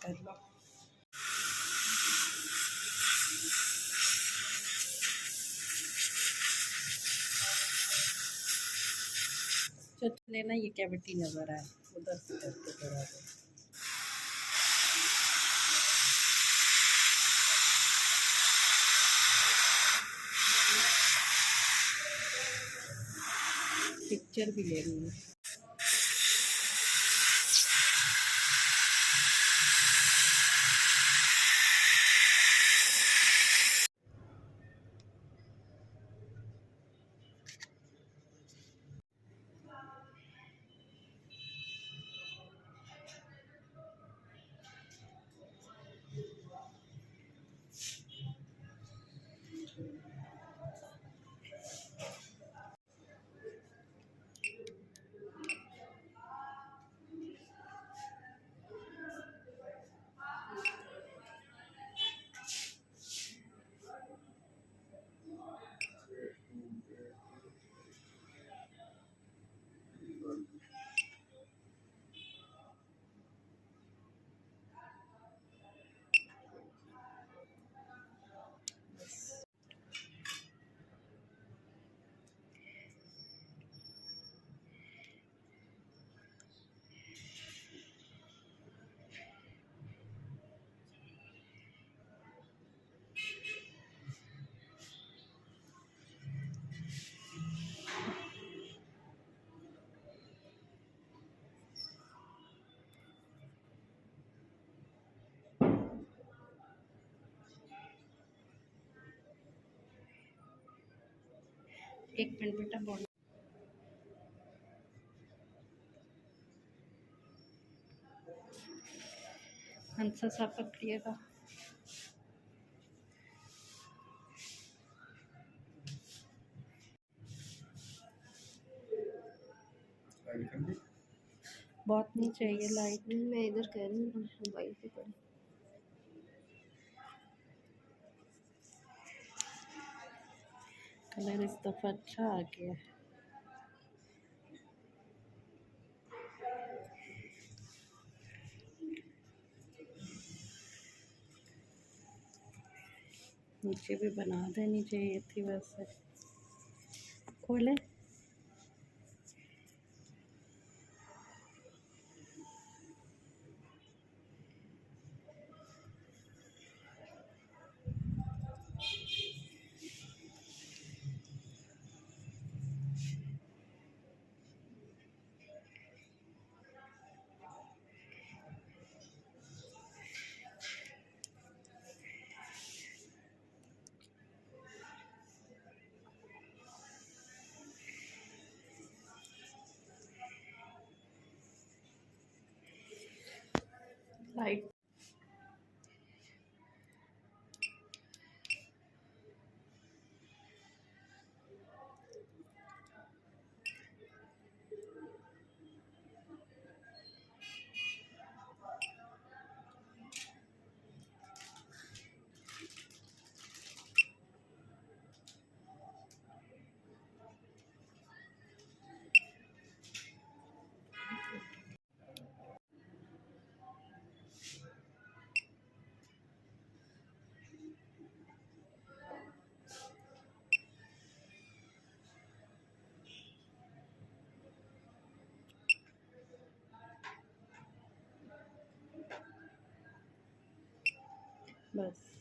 कर लो। जो लेना ये कैविटी नज़र आए उधर से करके करा दो। पिक्चर भी ले रही हूँ। एक मिनट बेटा बोल। हंसा सा पकड़िएगा। बहुत नहीं चाहिए लाइट। मैं इधर कह रही हूँ मोबाइल पे पड़ी। कलर इस दफ़ा अच्छा आ गया है। नीचे भी बना देनी चाहिए थी वैसे। खोले लाइट। बस